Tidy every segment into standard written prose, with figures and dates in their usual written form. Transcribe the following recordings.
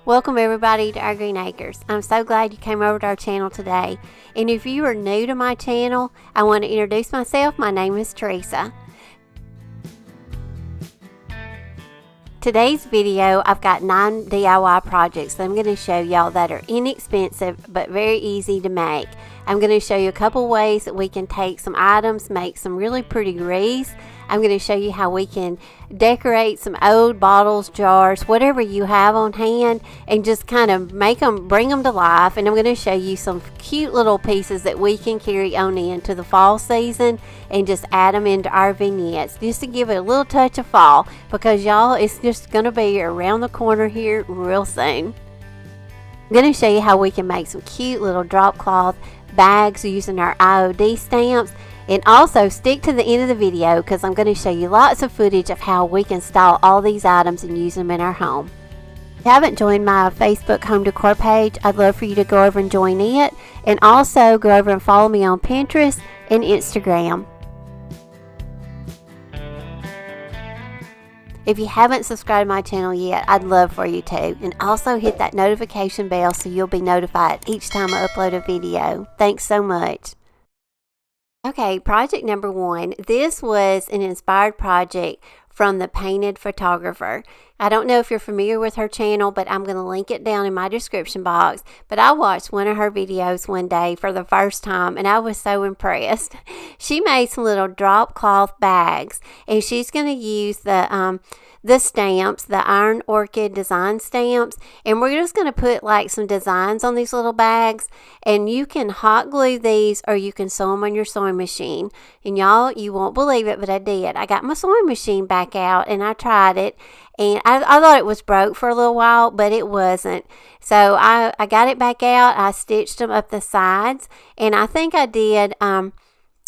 Welcome everybody to our Green Acres. I'm so glad you came over to our channel today. And if you are new to my channel, I want to introduce myself. My name is Teresa. Today's video, I've got 9 DIY projects that I'm going to show y'all that are inexpensive but very easy to make. I'm going to show you a couple ways that we can take some items, make some really pretty wreaths. I'm going to show you how we can decorate some old bottles, jars, whatever you have on hand, and just kind of bring them to life. And I'm going to show you some cute little pieces that we can carry on into the fall season and just add them into our vignettes just to give it a little touch of fall, because y'all, it's just going to be around the corner here real soon. I'm going to show you how we can make some cute little drop cloth bags using our IOD stamps. And also stick to the end of the video because I'm going to show you lots of footage of how we can style all these items and use them in our home. If you haven't joined my Facebook home decor page, I'd love for you to go over and join it, and also go over and follow me on Pinterest and Instagram. If you haven't subscribed to my channel yet, I'd love for you to, and also hit that notification bell so you'll be notified each time I upload a video. Thanks so much. Okay, project number 1. This was an inspired project from the Painted Photographer. I don't know if you're familiar with her channel, but I'm going to link it down in my description box. But I watched one of her videos one day for the first time, and I was so impressed. She made some little drop cloth bags, and she's going to use the stamps, the Iron Orchid Design stamps, and we're just going to put like some designs on these little bags, and you can hot glue these or you can sew them on your sewing machine. And y'all, you won't believe it, but I did. I got my sewing machine back out and I tried it, and I thought it was broke for a little while, but it wasn't. So I got it back out. I stitched them up the sides, and I think I did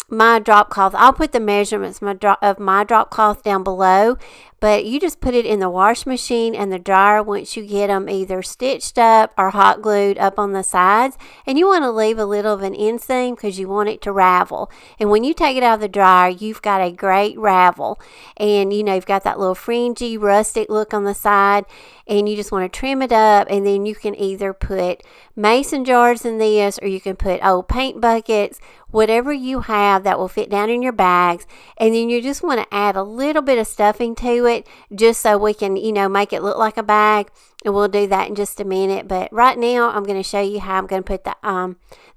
my drop cloth. I'll put the measurements of my drop cloth down below, but you just put it in the wash machine and the dryer once you get them either stitched up or hot glued up on the sides. And you want to leave a little of an inseam because you want it to ravel. And when you take it out of the dryer, you've got a great ravel, and you know, you've got that little fringy rustic look on the side, and you just want to trim it up. And then you can either put mason jars in this, or you can put old paint buckets, whatever you have that will fit down in your bags. And then you just want to add a little bit of stuffing to it just so we can, you know, make it look like a bag. And we'll do that in just a minute. But right now I'm going to show you how I'm going to put the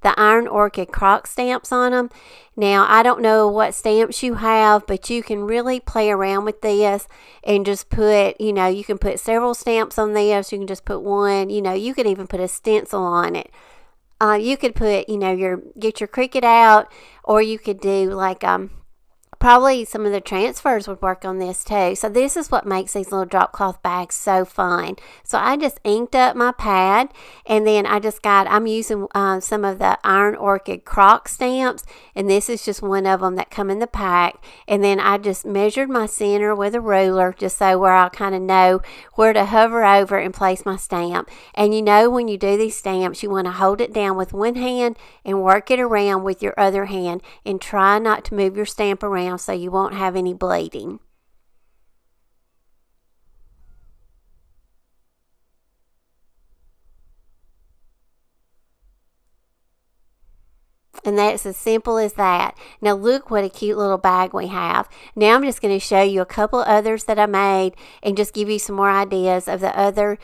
Iron Orchid crock stamps on them. Now, I don't know what stamps you have, but you can really play around with this and just put, you know, you can put several stamps on this. You can just put one, you know, you could even put a stencil on it. You could put, you know, get your Cricut out, or you could do like probably some of the transfers would work on this too. So this is what makes these little drop cloth bags so fun. So I just inked up my pad, and then I'm using some of the Iron Orchid crock stamps, and this is just one of them that come in the pack. And then I just measured my center with a ruler just so where I'll kind of know where to hover over and place my stamp. And you know, when you do these stamps, you want to hold it down with one hand and work it around with your other hand, and try not to move your stamp around so you won't have any bleeding. And that's as simple as that. Now look what a cute little bag we have. Now I'm just going to show you a couple others that I made and just give you some more ideas of the other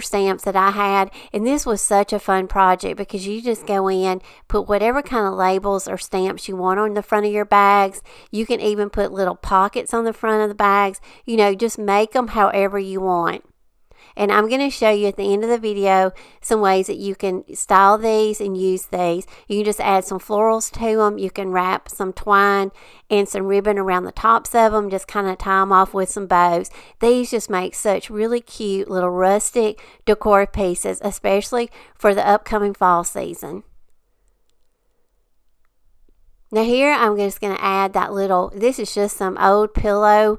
stamps that I had. And this was such a fun project because you just go in, put whatever kind of labels or stamps you want on the front of your bags. You can even put little pockets on the front of the bags. You know, just make them however you want. And I'm going to show you at the end of the video some ways that you can style these and use these. You can just add some florals to them. You can wrap some twine and some ribbon around the tops of them. Just kind of tie them off with some bows. These just make such really cute little rustic decor pieces, especially for the upcoming fall season. Now here I'm just going to add that little, this is just some old pillow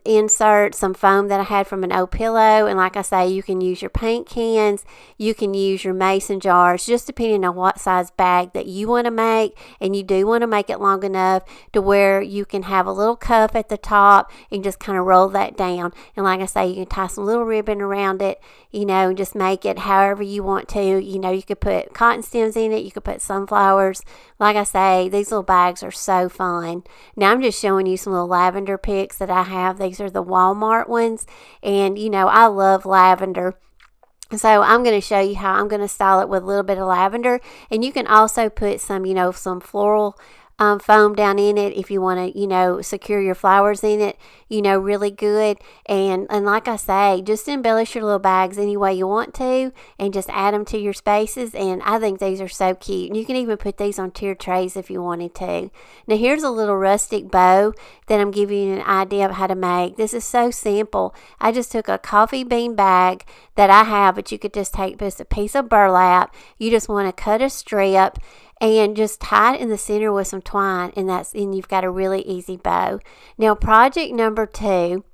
insert some foam that I had from an old pillow. And like I say, you can use your paint cans, you can use your mason jars, just depending on what size bag that you want to make. And you do want to make it long enough to where you can have a little cuff at the top and just kind of roll that down. And like I say, you can tie some little ribbon around it, and just make it however you want to. You could put cotton stems in it, you could put sunflowers. Like I say, these little bags are so fun. Now I'm just showing you some little lavender picks that I have. These are the Walmart ones, and I love lavender. So I'm going to show you how I'm going to style it with a little bit of lavender. And you can also put some, some floral foam down in it if you want to, secure your flowers in it, really good. And like I say, just embellish your little bags any way you want to and just add them to your spaces. And I think these are so cute. And you can even put these on tiered trays if you wanted to. Now here's a little rustic bow that I'm giving you an idea of how to make. This is so simple. I just took a coffee bean bag that I have, but you could just take just a piece of burlap. You just want to cut a strip and just tie it in the center with some twine, and you've got a really easy bow. Now project number 2,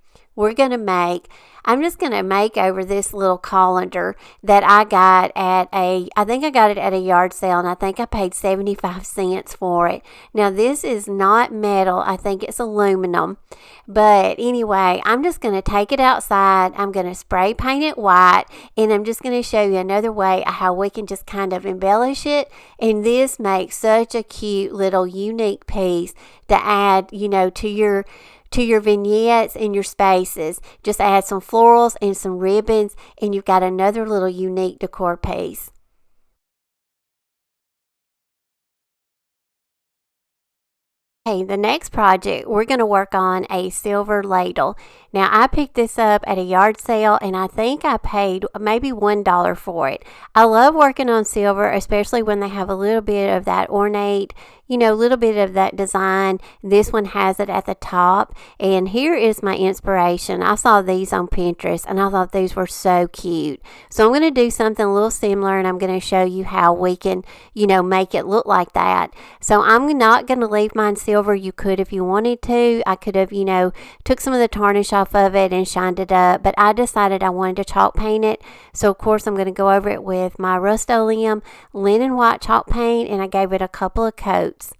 I'm just going to make over this little colander that I got I think I got it at a yard sale, and I think I paid 75 cents for it. Now this is not metal, I think it's aluminum. But anyway, I'm just going to take it outside, I'm going to spray paint it white, and I'm just going to show you another way how we can just kind of embellish it. And this makes such a cute little unique piece to add, to your vignettes and your spaces. Just add some florals and some ribbons, and you've got another little unique decor piece. Okay, the next project, we're going to work on a silver ladle. Now, I picked this up at a yard sale, and I think I paid maybe $1 for it. I love working on silver, especially when they have a little bit of that ornate, a little bit of that design. This one has it at the top, and here is my inspiration. I saw these on Pinterest, and I thought these were so cute. So I'm going to do something a little similar, and I'm going to show you how we can, make it look like that. So I'm not going to leave mine silver. You could if you wanted to. I could have, took some of the tarnish off of it and shined it up, but I decided I wanted to chalk paint it. So of course I'm going to go over it with my Rust-Oleum linen white chalk paint, and I gave it a couple of coats.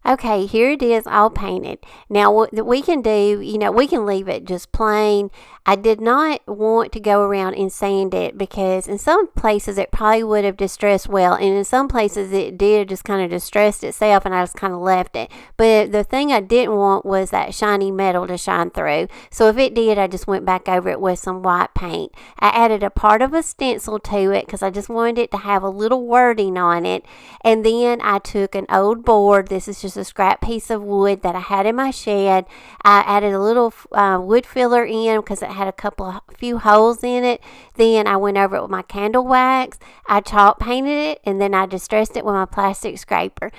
Okay, here it is all painted. Now what we can do, we can leave it just plain. I did not want to go around and sand it because in some places it probably would have distressed well, and in some places it did just kind of distressed itself, and I just kind of left it. But the thing I didn't want was that shiny metal to shine through. So if it did, I just went back over it with some white paint. I added a part of a stencil to it because I just wanted it to have a little wording on it. And then I took an old board. This is just a scrap piece of wood that I had in my shed. I added a little wood filler in because it had a few holes in it. Then I went over it with my candle wax. I chalk painted it, and then I distressed it with my plastic scraper.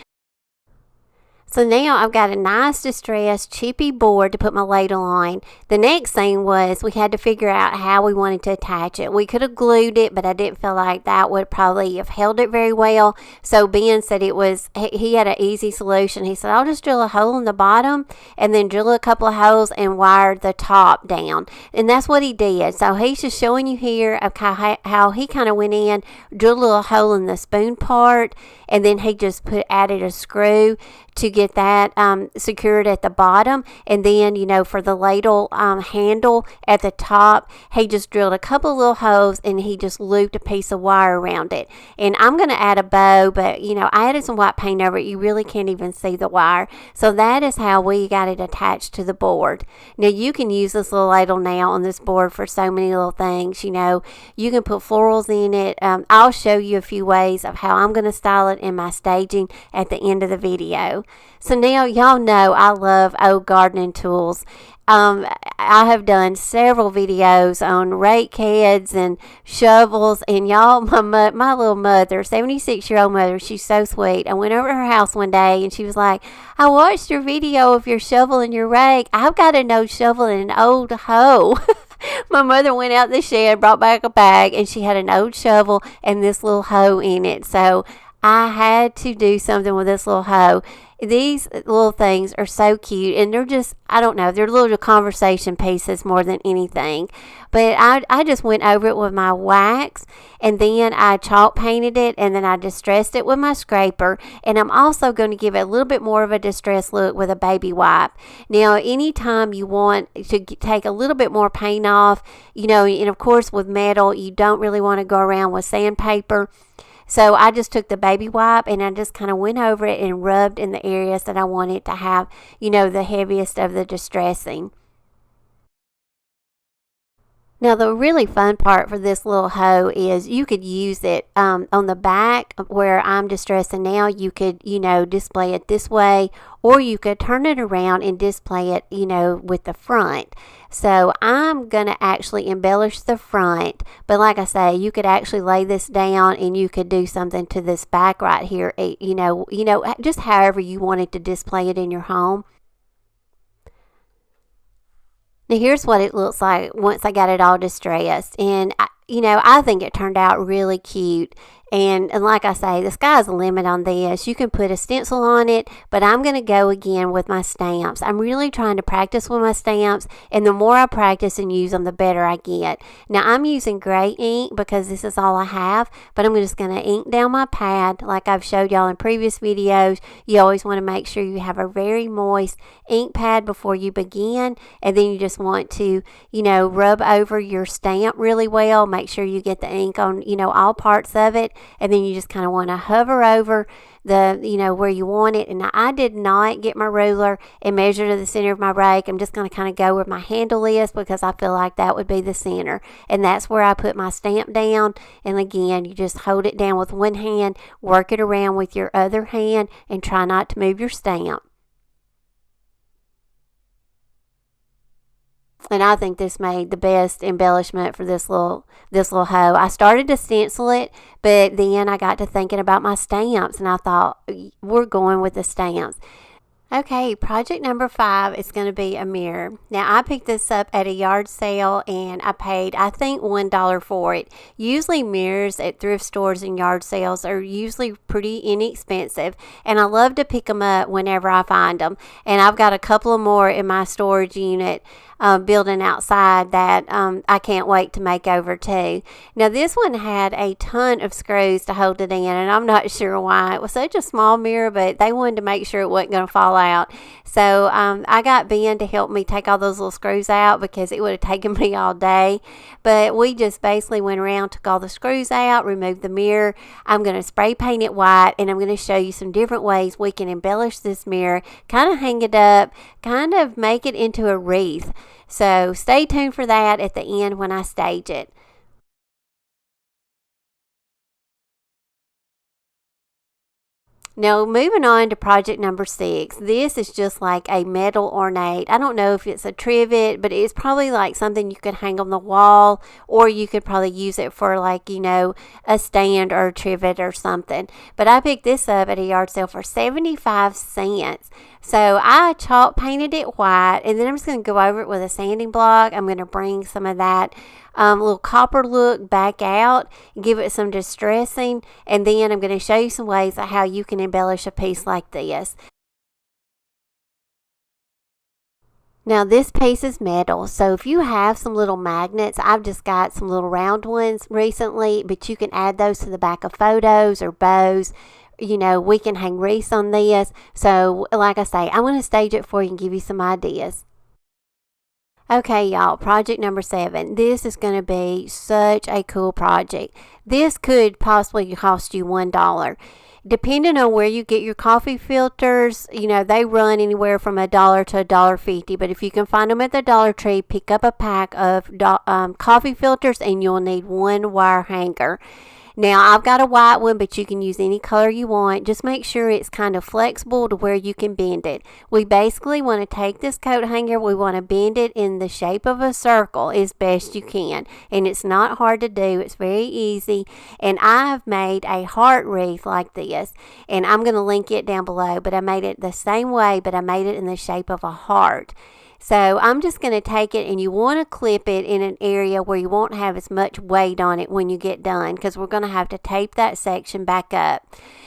So now I've got a nice distressed chippy board to put my ladle on. The next thing was we had to figure out how we wanted to attach it. We could have glued it, but I didn't feel like that would probably have held it very well. So Ben said he had an easy solution. He said, I'll just drill a hole in the bottom and then drill a couple of holes and wire the top down. And that's what he did. So he's just showing you here of how he kind of went in, drilled a little hole in the spoon part, and then he just added a screw to get that secured at the bottom. And then, for the ladle handle at the top, he just drilled a couple little holes and he just looped a piece of wire around it. And I'm going to add a bow, but, I added some white paint over it. You really can't even see the wire. So that is how we got it attached to the board. Now, you can use this little ladle now on this board for so many little things. You can put florals in it. I'll show you a few ways of how I'm going to style it in my staging at the end of the video. So now y'all know I love old gardening tools. I have done several videos on rake heads and shovels, and y'all, my little mother, 76-year-old mother, she's so sweet. I went over to her house one day and she was like, I watched your video of your shovel and your rake. I've got an old shovel and an old hoe. My mother went out the shed, brought back a bag, and she had an old shovel and this little hoe in it. So I had to do something with this little hoe. These little things are so cute, and they're just, I don't know, they're little conversation pieces more than anything. But I just went over it with my wax, and then I chalk painted it, and then I distressed it with my scraper. And I'm also going to give it a little bit more of a distressed look with a baby wipe. Now, anytime you want to take a little bit more paint off, and of course with metal, you don't really want to go around with sandpaper. So I just took the baby wipe and I just kind of went over it and rubbed in the areas that I wanted to have, the heaviest of the distressing. Now, the really fun part for this little hoe is you could use it on the back where I'm distressing now. You could, display it this way, or you could turn it around and display it, with the front. So I'm going to actually embellish the front. But like I say, you could actually lay this down and you could do something to this back right here, just however you wanted to display it in your home. Now here's what it looks like once I got it all distressed, and I think it turned out really cute. And like I say, the sky's the limit on this. You can put a stencil on it, but I'm going to go again with my stamps. I'm really trying to practice with my stamps, and the more I practice and use them, the better I get. Now, I'm using gray ink because this is all I have, but I'm just going to ink down my pad like I've showed y'all in previous videos. You always want to make sure you have a very moist ink pad before you begin, and then you just want to, rub over your stamp really well. Make sure you get the ink on, all parts of it. And then you just kind of want to hover over the, where you want it. And I did not get my ruler and measure to the center of my rake. I'm just going to kind of go where my handle is because I feel like that would be the center. And that's where I put my stamp down. And again, you just hold it down with one hand, work it around with your other hand, and try not to move your stamp. And I think this made the best embellishment for this little hoe. I started to stencil it, but then I got to thinking about my stamps, and I thought, we're going with the stamps. Okay, project number 5 is going to be a mirror. Now, I picked this up at a yard sale, and I paid, I think, $1 for it. Usually, mirrors at thrift stores and yard sales are usually pretty inexpensive, and I love to pick them up whenever I find them. And I've got a couple of more in my storage unit building outside that I can't wait to make over too. Now, this one had a ton of screws to hold it in, and I'm not sure why. It was such a small mirror, but they wanted to make sure it wasn't going to fall out. So I got Ben to help me take all those little screws out because it would have taken me all day. But we just basically went around, took all the screws out, removed the mirror. I'm going to spray paint it white, and I'm going to show you some different ways we can embellish this mirror, kind of hang it up, kind of make it into a wreath. So stay tuned for that at the end when I stage it. Now, moving on to project number 6. This is just like a metal ornate. I don't know if it's a trivet, but it's probably like something you could hang on the wall, or you could probably use it for like, a stand or a trivet or something. But I picked this up at a yard sale for 75 cents. So I chalk painted it white, and then I'm just going to go over it with a sanding block. I'm going to bring some of that little copper look back out, give it some distressing, and then I'm going to show you some ways of how you can embellish a piece like this. Now, this piece is metal, so if you have some little magnets, I've just got some little round ones recently, but you can add those to the back of photos or bows. We can hang wreaths on this. So, like I say, I'm going to stage it for you and give you some ideas. Okay, y'all, project number 7. This is going to be such a cool project. This could possibly cost you $1. Depending on where you get your coffee filters, they run anywhere from $1 to $1.50. But if you can find them at the Dollar Tree, pick up a pack of coffee filters, and you'll need one wire hanger. Now, I've got a white one, but you can use any color you want. Just make sure it's kind of flexible to where you can bend it. We basically want to take this coat hanger, we want to bend it in the shape of a circle as best you can. And it's not hard to do. It's very easy. And I've made a heart wreath like this. And I'm going to link it down below. But I made it the same way, but I made it in the shape of a heart. So I'm just going to take it, and you want to clip it in an area where you won't have as much weight on it when you get done, because we're going to have to tape that section back up.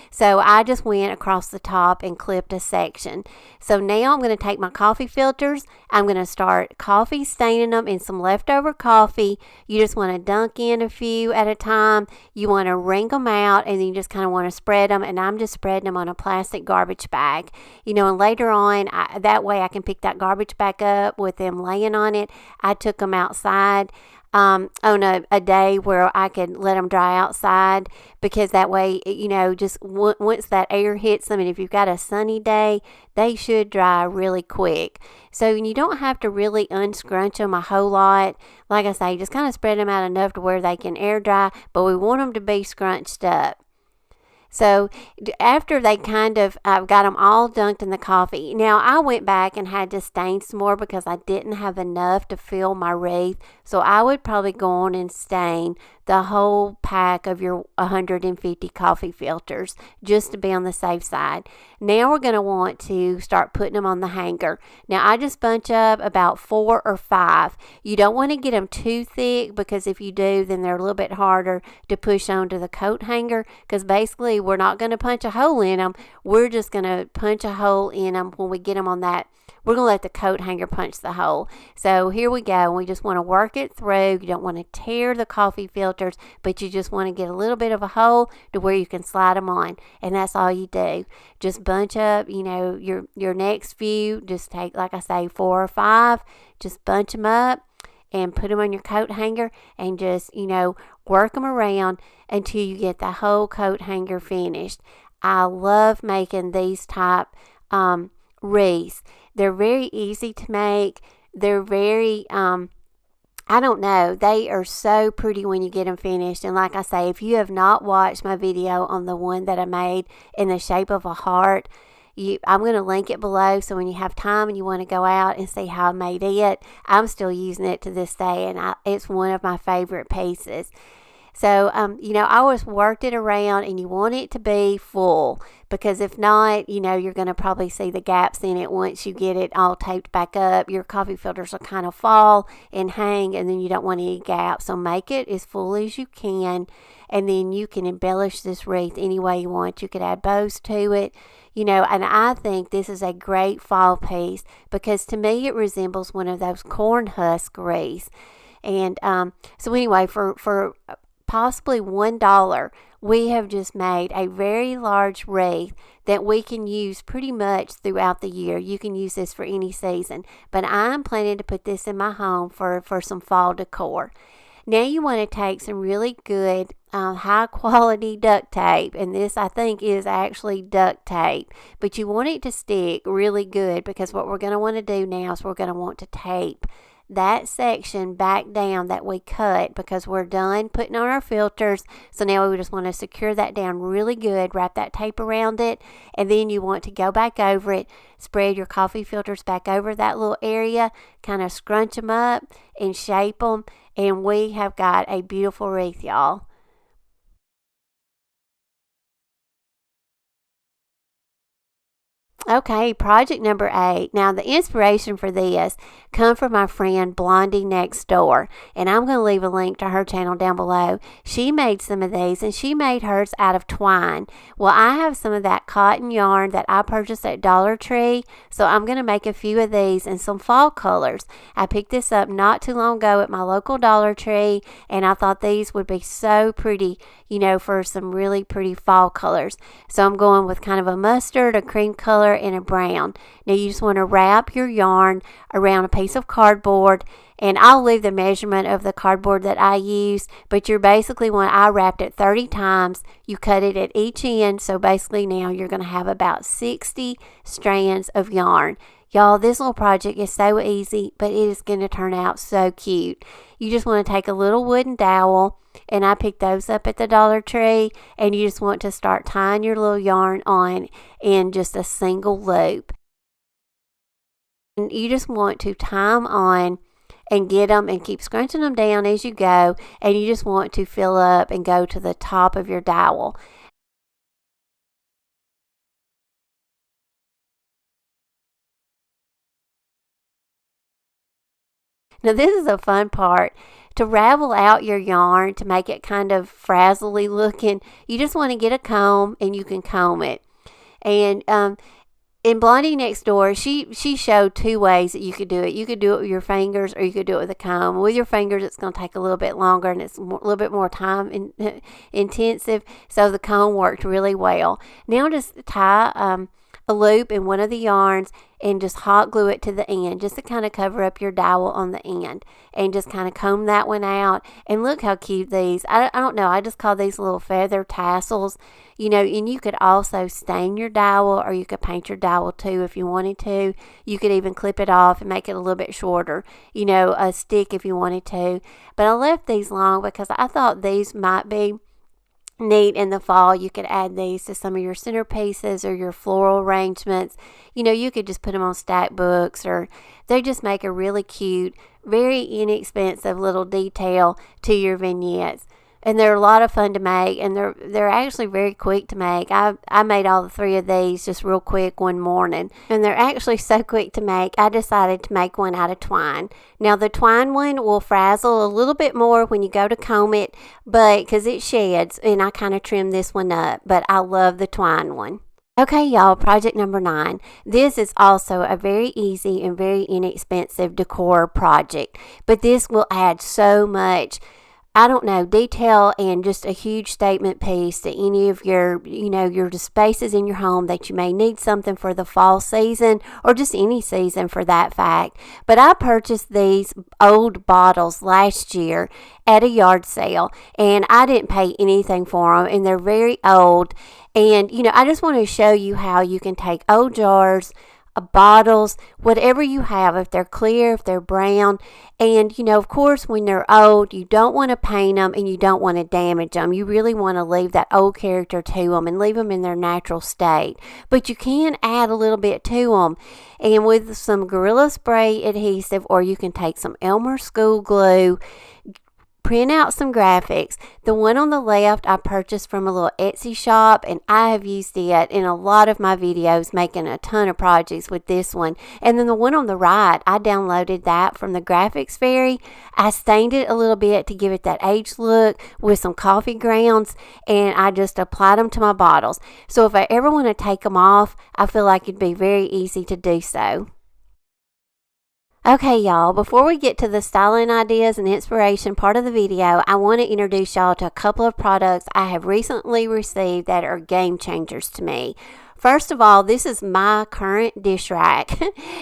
So I just went across the top and clipped a section. So now I'm going to take my coffee filters. I'm going to start coffee staining them in some leftover coffee. You just want to dunk in a few at a time. You want to wring them out, and then you just kind of want to spread them. And I'm just spreading them on a plastic garbage bag. And later on, that way I can pick that garbage back up with them laying on it. I took them outside on a day where I could let them dry outside, because that way, just once that air hits them, and if you've got a sunny day, they should dry really quick. So you don't have to really unscrunch them a whole lot. Like I say, just kind of spread them out enough to where they can air dry, but we want them to be scrunched up. So after they I've got them all dunked in the coffee. Now I went back and had to stain some more because I didn't have enough to fill my wreath. So I would probably go on and stain the whole pack of your 150 coffee filters, just to be on the safe side. Now we're going to want to start putting them on the hanger. Now I just bunch up about 4 or 5. You don't want to get them too thick, because if you do, then they're a little bit harder to push onto the coat hanger, because basically we're not going to punch a hole in them. We're just going to punch a hole in them when we get them on that. We're going to let the coat hanger punch the hole. So here we go. We just want to work it through. You don't want to tear the coffee filters, but you just want to get a little bit of a hole to where you can slide them on. And that's all you do. Just bunch up, your next few. Just take, like I say, 4 or 5. Just bunch them up and put them on your coat hanger, and just, work them around until you get the whole coat hanger finished. I love making these type wreaths. They're very easy to make. They're very, I don't know, they are so pretty when you get them finished. And like I say, if you have not watched my video on the one that I made in the shape of a heart, I'm going to link it below, so when you have time and you want to go out and see how I made it, I'm still using it to this day, and it's one of my favorite pieces. So, I always worked it around, and you want it to be full, because if not, you're going to probably see the gaps in it once you get it all taped back up. Your coffee filters will kind of fall and hang, and then you don't want any gaps. So make it as full as you can, and then you can embellish this wreath any way you want. You could add bows to it, and I think this is a great fall piece, because to me it resembles one of those corn husk wreaths. And so anyway, for possibly $1, we have just made a very large wreath that we can use pretty much throughout the year. You can use this for any season, but I'm planning to put this in my home for some fall decor. Now you want to take some really good high quality duct tape, and this I think is actually duct tape, but you want it to stick really good, because what we're going to want to do now is we're going to want to tape that section back down that we cut, because we're done putting on our filters. So now we just want to secure that down really good, wrap that tape around it, and then you want to go back over it, spread your coffee filters back over that little area, kind of scrunch them up and shape them, and we have got a beautiful wreath, y'all. Okay, project number 8. Now, the inspiration for this come from my friend Blondie Next Door, and I'm going to leave a link to her channel down below. She made some of these, and she made hers out of twine. Well, I have some of that cotton yarn that I purchased at Dollar Tree, so I'm going to make a few of these in some fall colors. I picked this up not too long ago at my local Dollar Tree, and I thought these would be so pretty, for some really pretty fall colors. So I'm going with kind of a mustard, a cream color, and a brown. Now you just want to wrap your yarn around a piece of cardboard, and I'll leave the measurement of the cardboard that I use, but you're basically I wrapped it 30 times. You cut it at each end, so basically now you're going to have about 60 strands of yarn. Y'all, this little project is so easy, but it is going to turn out so cute. You just want to take a little wooden dowel, and I picked those up at the Dollar Tree, and you just want to start tying your little yarn on in just a single loop. And you just want to tie them on and get them and keep scrunching them down as you go, and you just want to fill up and go to the top of your dowel. Now this is a fun part. To ravel out your yarn to make it kind of frazzly looking, you just want to get a comb and you can comb it. And in Blondie Next Door, she showed 2 ways that you could do it. You could do it with your fingers or you could do it with a comb. With your fingers, it's going to take a little bit longer and it's a little bit more time intensive. So the comb worked really well. Now just tie a loop in one of the yarns and just hot glue it to the end just to kind of cover up your dowel on the end, and just kind of comb that one out. And look how cute these, I don't know, I just call these little feather tassels, you know. And you could also stain your dowel or you could paint your dowel too if you wanted to. You could even clip it off and make it a little bit shorter, you know, a stick if you wanted to. But I left these long because I thought these might be neat in the fall. You could add these to some of your centerpieces or your floral arrangements. You know, you could just put them on stack books, or they just make a really cute, very inexpensive little detail to your vignettes. And they're a lot of fun to make, and they're actually very quick to make. I made all 3 of these just real quick one morning, and they're actually so quick to make, I decided to make one out of twine. Now the twine one will frazzle a little bit more when you go to comb it, but because it sheds, and I kind of trimmed this one up, but I love the twine one. Okay, y'all, project number 9. This is also a very easy and very inexpensive decor project, but this will add so much, I don't know, detail and just a huge statement piece to any of your, you know, your spaces in your home that you may need something for the fall season or just any season for that fact. But I purchased these old bottles last year at a yard sale, and I didn't pay anything for them, and they're very old. And, you know, I just want to show you how you can take old jars, bottles, whatever you have, if they're clear, if they're brown, and, you know, of course, when they're old, you don't want to paint them and you don't want to damage them. You really want to leave that old character to them and leave them in their natural state. But you can add a little bit to them, and with some Gorilla Spray adhesive, or you can take some Elmer School glue, print out some graphics. The one on the left I purchased from a little Etsy shop, and I have used it in a lot of my videos, making a ton of projects with this one. And then the one on the right, I downloaded that from the Graphics Fairy. I stained it a little bit to give it that aged look with some coffee grounds, and I just applied them to my bottles. So if I ever want to take them off, I feel like it'd be very easy to do so. Okay, y'all, before we get to the styling ideas and inspiration part of the video, I want to introduce y'all to a couple of products I have recently received that are game changers to me. First of all, this is my current dish rack.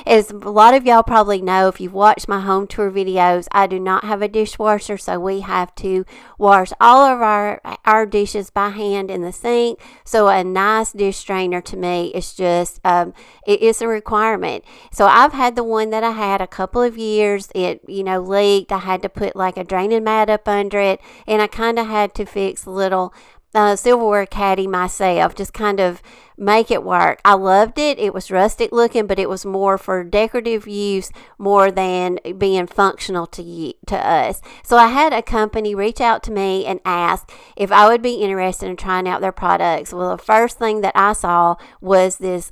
As a lot of y'all probably know, if you've watched my home tour videos, I do not have a dishwasher, so we have to wash all of our dishes by hand in the sink. So a nice dish strainer to me is just, it is a requirement. So I've had the one that I had a couple of years. It, you know, leaked. I had to put like a draining mat up under it, and I kind of had to fix a little silverware caddy myself, just kind of make it work. I loved it. It was rustic looking, but it was more for decorative use more than being functional to us. So I had a company reach out to me and ask if I would be interested in trying out their products. Well, the first thing that I saw was this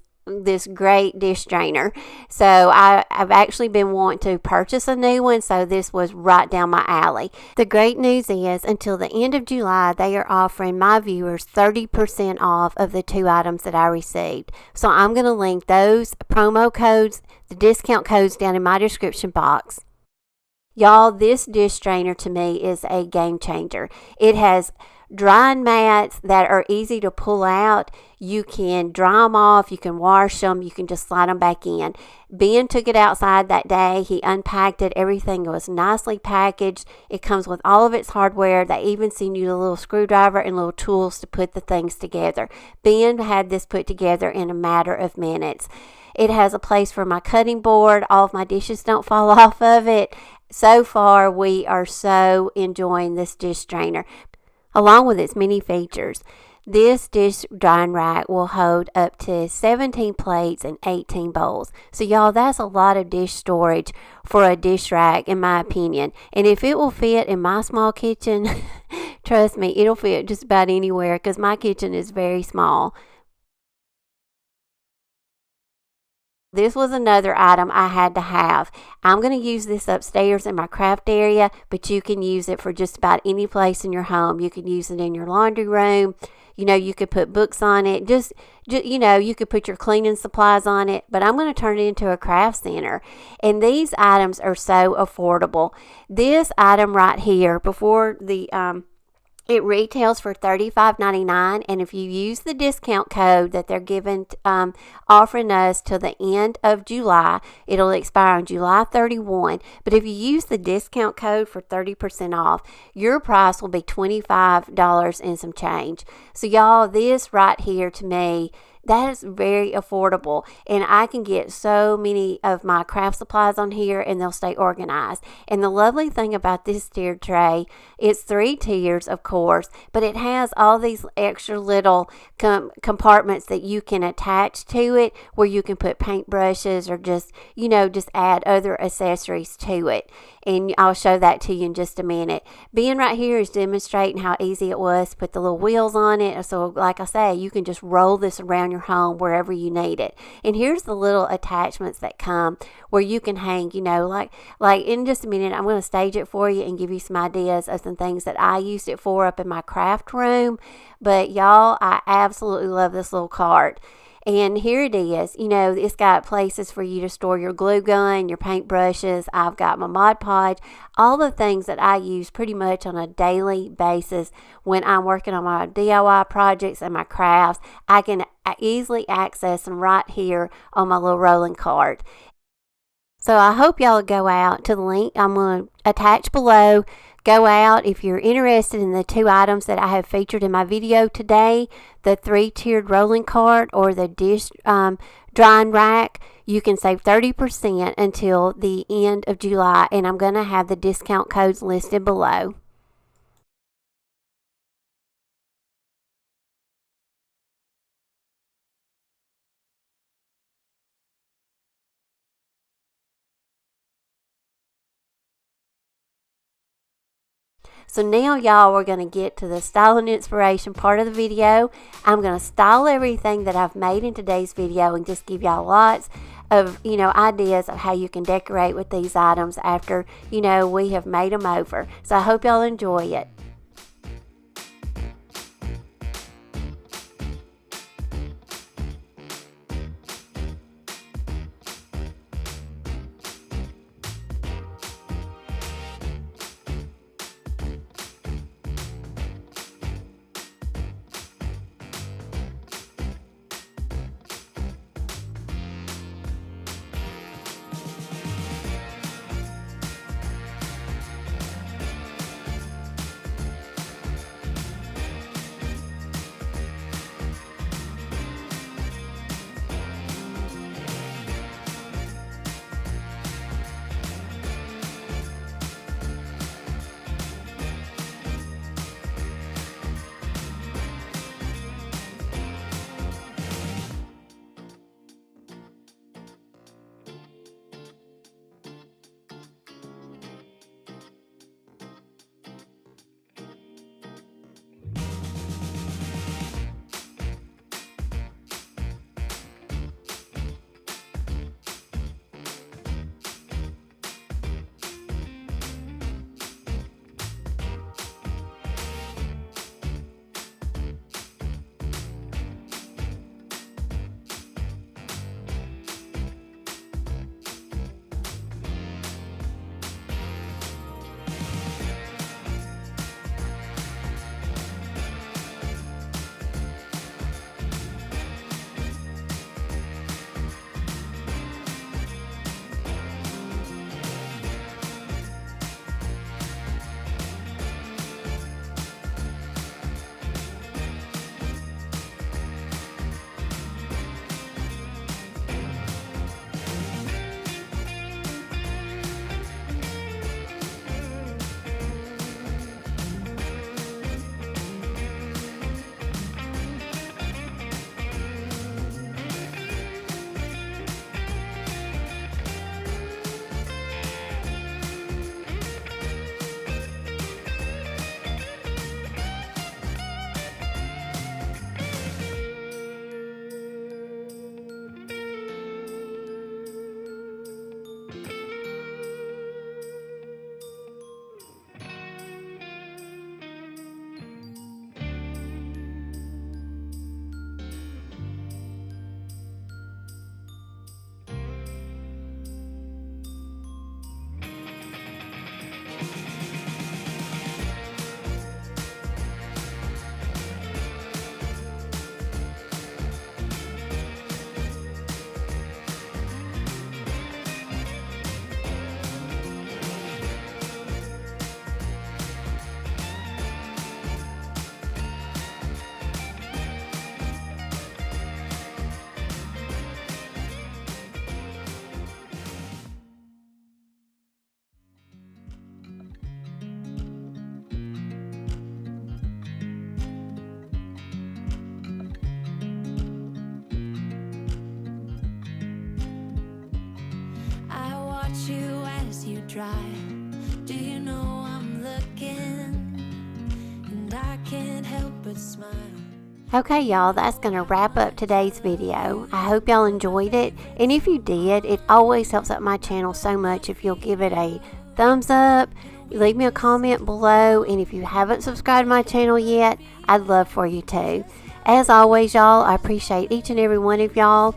great dish strainer. So I've actually been wanting to purchase a new one, so this was right down my alley. The great news is, until the end of July, they are offering my viewers 30% off of the 2 items that I received. So I'm going to link those promo codes, the discount codes, down in my description box. Y'all, this dish strainer to me is a game changer. It has drying mats that are easy to pull out. You can dry them off, you can wash them, you can just slide them back in. Ben took it outside that day. He unpacked it. Everything was nicely packaged. It comes with all of its hardware. They even send you a little screwdriver and little tools to put the things together. Ben had this put together in a matter of minutes. It has a place for my cutting board. All of my dishes don't fall off of it. So far, we are so enjoying this dish strainer, along with its many features. This dish drying rack will hold up to 17 plates and 18 bowls. So y'all, that's a lot of dish storage for a dish rack, in my opinion. And if it will fit in my small kitchen, trust me, it'll fit just about anywhere, because my kitchen is very small. This was another item I had to have. I'm going to use this upstairs in my craft area, but you can use it for just about any place in your home. You can use it in your laundry room. You know, you could put books on it. Just you know, you could put your cleaning supplies on it. But I'm going to turn it into a craft center. And these items are so affordable. This item right here, before the it retails for $35.99, and if you use the discount code that they're giving, offering us till the end of July, it'll expire on July 31. But if you use the discount code for 30% off, your price will be $25 and some change. So y'all, this right here to me, that is very affordable, and I can get so many of my craft supplies on here and they'll stay organized. And the lovely thing about this tiered tray, it's 3 tiers of course, but it has all these extra little compartments that you can attach to it, where you can put paintbrushes or just, you know, just add other accessories to it. And I'll show that to you in just a minute. Being right here is demonstrating how easy it was to put the little wheels on it. So like I say, you can just roll this around your home wherever you need it. And here's the little attachments that come where you can hang, you know, like in just a minute, I'm going to stage it for you and give you some ideas of some things that I used it for up in my craft room. But y'all, I absolutely love this little cart. And here it is. You know, it's got places for you to store your glue gun, your paint brushes. I've got my Mod Podge, all the things that I use pretty much on a daily basis when I'm working on my DIY projects and my crafts. I can easily access them right here on my little rolling cart. So I hope y'all go out to the link I'm going to attach below. Go out if you're interested in the 2 items that I have featured in my video today, the 3-tiered rolling cart or the dish drying rack. You can save 30% until the end of July, and I'm going to have the discount codes listed below. So now y'all, we're going to get to the style and inspiration part of the video. I'm going to style everything that I've made in today's video and just give y'all lots of, you know, ideas of how you can decorate with these items after, you know, we have made them over. So I hope y'all enjoy it. you as you drive. Do you know I'm looking, and I can't help but smile. Okay, y'all, that's going to wrap up today's video. I hope y'all enjoyed it, and if you did, it always helps out my channel so much if you'll give it a thumbs up, leave me a comment below, and if you haven't subscribed to my channel yet, I'd love for you to. As always, y'all, I appreciate each and every one of y'all.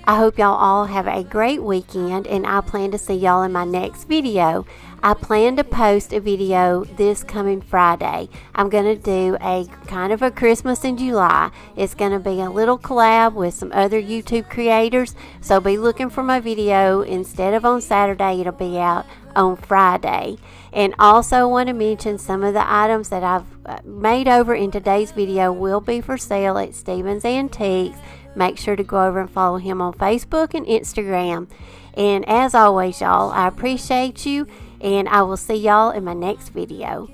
I hope y'all all have a great weekend, and I plan to see y'all in my next video. I plan to post a video this coming Friday. I'm going to do a kind of a Christmas in July. It's going to be a little collab with some other YouTube creators, so be looking for my video. Instead of on Saturday, it'll be out on Friday. And also want to mention some of the items that I've made over in today's video will be for sale at Stephen's Antiques. Make sure to go over and follow him on Facebook and Instagram. And as always, y'all, I appreciate you, and I will see y'all in my next video.